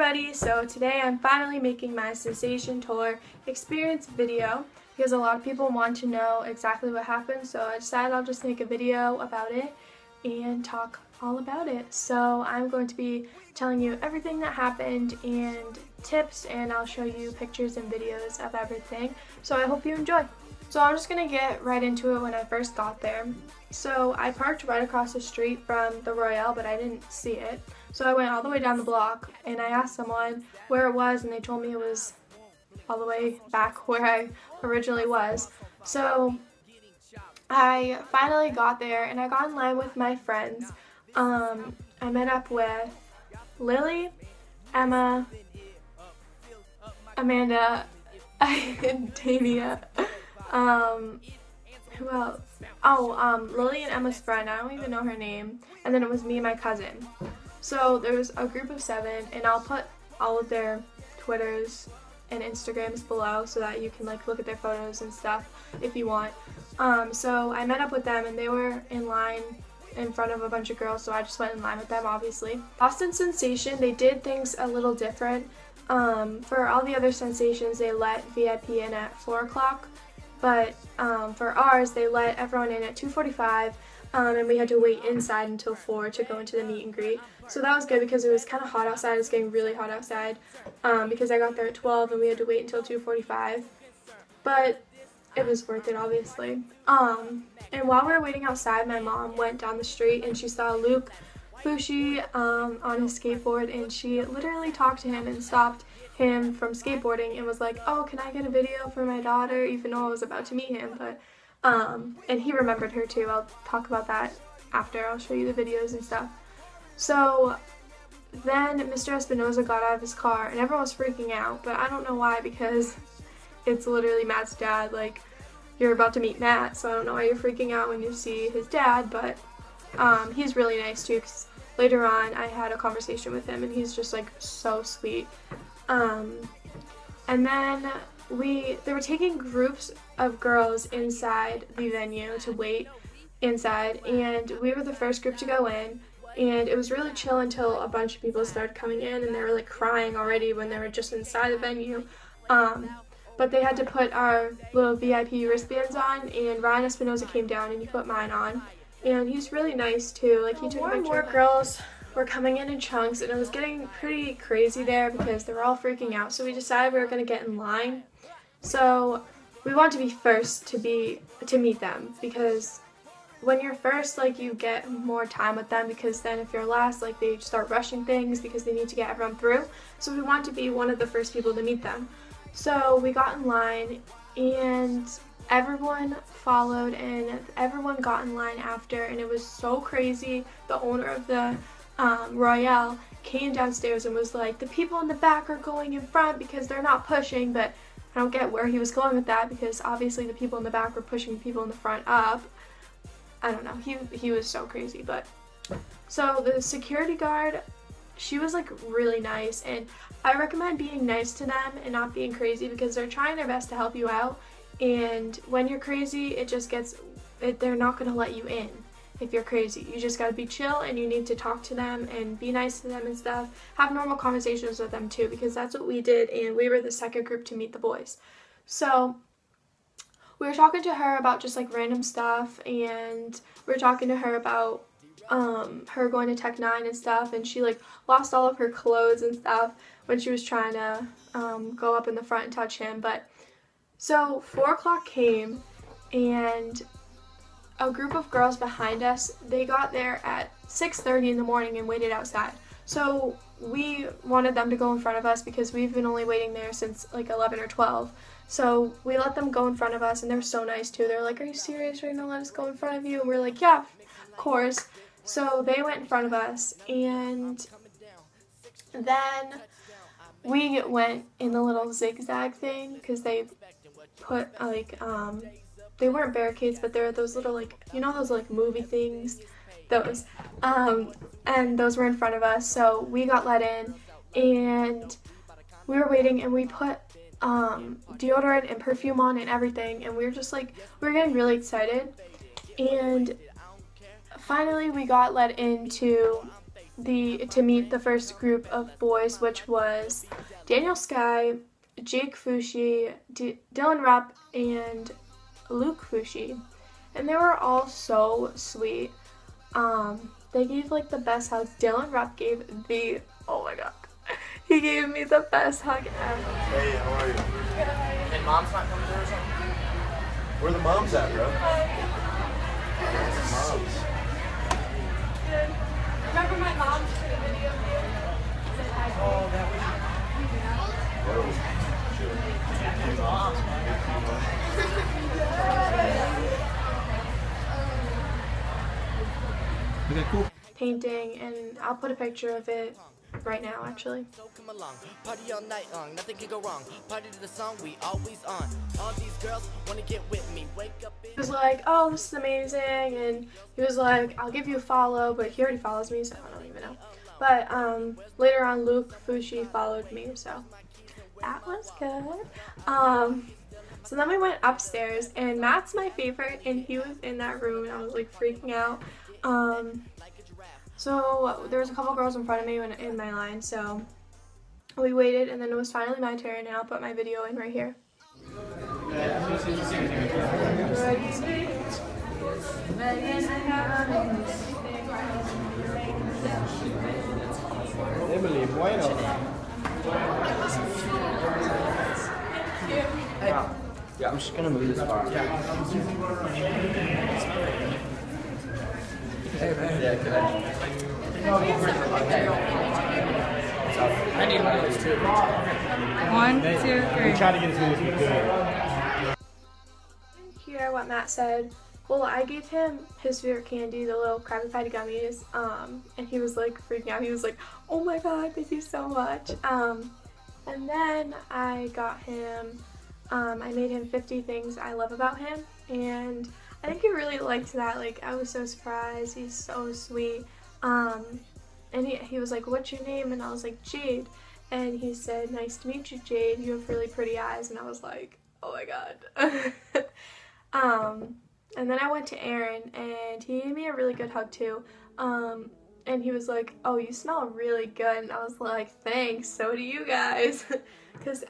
everybody, so today I'm finally making my Sunsation Tour experience video because a lot of people want to know exactly what happened, so I decided I'll just make a video about it and talk all about it. So I'm going to be telling you everything that happened and tips, and I'll show you pictures and videos of everything, so I hope you enjoy. So I'm just going to get right into it when I first got there. So I parked right across the street from the Royale, but I didn't see it. So I went all the way down the block and I asked someone where it was, and they told me it was all the way back where I originally was. So I finally got there and I got in line with my friends. I met up with Lily, Emma, Amanda, and Dania. Who else? Oh, Lily and Emma's friend, I don't even know her name, and then it was me and my cousin. So there was a group of 7, and I'll put all of their Twitters and Instagrams below so that you can like look at their photos and stuff if you want. So I met up with them and they were in line in front of a bunch of girls, so I just went in line with them, obviously. Austin Sunsation, they did things a little different. For all the other Sunsations, they let VIP in at 4 o'clock. But for ours, they let everyone in at 2:45, and we had to wait inside until 4 to go into the meet and greet. So that was good because it was kind of hot outside. It's getting really hot outside because I got there at 12 and we had to wait until 2:45. But it was worth it, obviously. And while we were waiting outside, my mom went down the street and she saw Luke Fushi on his skateboard, and she literally talked to him and stopped him from skateboarding and was like, "Oh, can I get a video for my daughter?" Even though I was about to meet him, but and he remembered her too. I'll talk about that after. I'll show you the videos and stuff. So then Mr. Espinoza got out of his car and everyone was freaking out, but I don't know why, because it's literally Matt's dad. Like, you're about to meet Matt, so I don't know why you're freaking out when you see his dad, but he's really nice too, because later on I had a conversation with him and he's just like so sweet. And then they were taking groups of girls inside the venue to wait inside, and we were the first group to go in, and it was really chill until a bunch of people started coming in and they were like crying already when they were just inside the venue. But they had to put our little VIP wristbands on, and Ryan Espinoza came down and he put mine on, and he's really nice too. Like, he took a picture. More girls were coming in chunks, and it was getting pretty crazy there because they were all freaking out, so we decided we were going to get in line. So we want to be first to meet them, because when you're first, like, you get more time with them, because then if you're last, like, they start rushing things because they need to get everyone through. So we want to be one of the first people to meet them. So we got in line and everyone followed and everyone got in line after, and it was so crazy. The owner of the Royale came downstairs and was like, "The people in the back are going in front because they're not pushing," but I don't get where he was going with that, because obviously the people in the back were pushing the people in the front up. I don't know, he was so crazy. But so the security guard, she was like really nice, and I recommend being nice to them and not being crazy, because they're trying their best to help you out, and when you're crazy, it just gets, they're not going to let you in. If you're crazy, you just gotta be chill, and you need to talk to them and be nice to them and stuff. Have normal conversations with them too, because that's what we did, and we were the second group to meet the boys. So we were talking to her about just like random stuff, and we were talking to her about her going to Tech 9 and stuff, and she like lost all of her clothes and stuff when she was trying to go up in the front and touch him. But so 4 o'clock came, and a group of girls behind us, they got there at 6:30 in the morning and waited outside. So we wanted them to go in front of us because we've been only waiting there since like 11 or 12. So we let them go in front of us, and they were so nice too. They were like, "Are you serious? You're gonna let us go in front of you?" And we're like, "Yeah, of course." So they went in front of us, and then we went in the little zigzag thing, because they put like they weren't barricades, but they're those little, like, you know, those like movie things, those, and those were in front of us. So we got let in, and we were waiting, and we put deodorant and perfume on and everything, and we were just like, we were getting really excited. And finally we got let into to meet the first group of boys, which was Daniel Sky, Jake Fushi, Dillon Rupp, and Luke Fushi. And they were all so sweet. They gave like the best hugs. Dillon Rupp gave the, oh my god, he gave me the best hug ever. Hey, how are you? Good. And mom's not coming there or something? Where the moms at, bro? Where's the moms? Good. Remember my mom took a video of you? Said hi. Oh, that was your moms. Okay, cool. Painting, and I'll put a picture of it right now, actually. Come along, party all night long, nothing can go wrong. Party to the song we always on. All these girls wanna get with me. Wake up. He was like, oh, this is amazing, and he was like, I'll give you a follow, but he already follows me, so I don't even know. But later on, Luke Fushi followed me, so that was good. So then we went upstairs, and Matt's my favorite, and he was in that room, and I was like freaking out. So there was a couple girls in front of me in my line, so we waited, and then it was finally my turn, and I'll put my video in right here. Emily, bueno. Hey. Yeah, I'm just gonna move this bar. Yeah, can I? I need one of those too. 1, 2, 3. We try to get as many as we could. Hear what Matt said. Well, I gave him his favorite candy, the little Krabby Patty gummies, and he was like freaking out. He was like, oh my god, thank you so much. And then I got him, I made him 50 things I love about him, and I think he really liked that. Like, I was so surprised. He's so sweet. And he was like, what's your name? And I was like, Jade. And he said, nice to meet you, Jade. You have really pretty eyes. And I was like, oh my god. And then I went to Aaron, and he gave me a really good hug too. And he was like, oh, you smell really good. And I was like, thanks, so do you guys. Because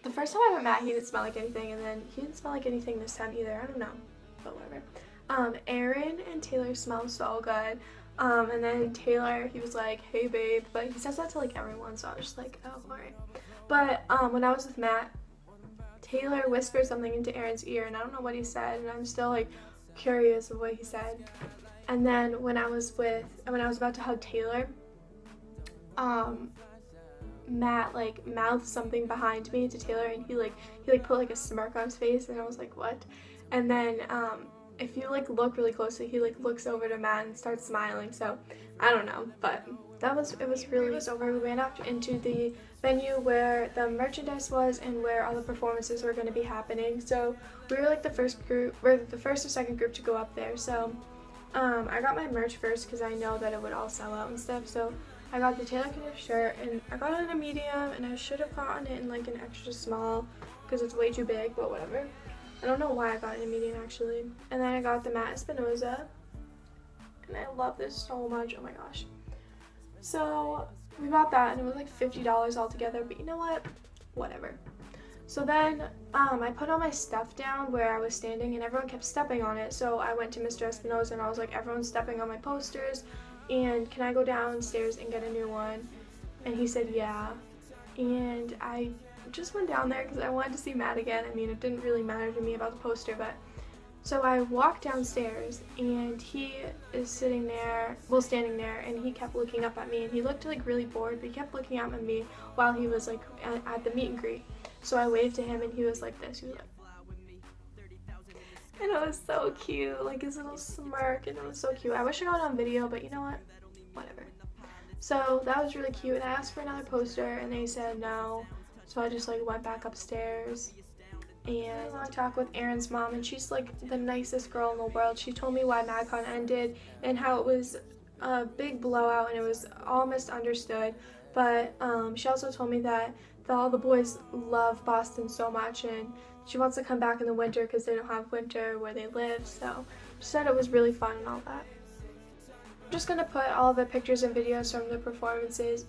the first time I met Matt, he didn't smell like anything, and then he didn't smell like anything this time either. I don't know, but whatever. Aaron and Taylor smell so good. And then Taylor, he was like, hey babe, but he says that to like everyone, so I was just like, oh, alright. But when I was with Matt, Taylor whispered something into Aaron's ear, and I don't know what he said, and I'm still like curious of what he said. And then when I was about to hug Taylor, Matt like mouthed something behind me to Taylor, and he put like a smirk on his face, and I was like, what? And then if you like look really closely, he like looks over to Matt and starts smiling. So I don't know, but it was over. We ran up into the venue where the merchandise was and where all the performances were going to be happening. So we were like the first or second group to go up there. So I got my merch first because I know that it would all sell out and stuff. So I got the Taylor Caniff shirt, and I got it in a medium, and I should have gotten it in like an extra small because it's way too big, but whatever. I don't know why I got it in a medium actually. And then I got the Matt Espinoza, and I love this so much, oh my gosh. So we bought that, and it was like $50 altogether, but you know what, whatever. So then I put all my stuff down where I was standing, and everyone kept stepping on it. So I went to Mr. Espinoza, and I was like, everyone's stepping on my posters, and can I go downstairs and get a new one? And he said yeah. And I just went down there because I wanted to see Matt again. I mean, it didn't really matter to me about the poster, but so I walked downstairs, and he is standing there, and he kept looking up at me, and he looked like really bored, but he kept looking up at me while he was like at the meet and greet. So I waved to him, and he was like this, he was like, and it was so cute, like his little smirk, and it was so cute. I wish I got it on video, but you know what, whatever. So that was really cute, and I asked for another poster, and they said no. So I just like went back upstairs, and I talked with Aaron's mom, and she's like the nicest girl in the world. She told me why MagCon ended and how it was a big blowout and it was all misunderstood. But she also told me that all the boys love Boston so much, and she wants to come back in the winter because they don't have winter where they live. So she said it was really fun and all that. I'm just gonna put all the pictures and videos from the performances.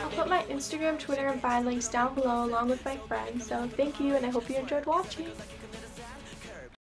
I'll put my Instagram, Twitter, and Vine links down below along with my friends, so thank you and I hope you enjoyed watching.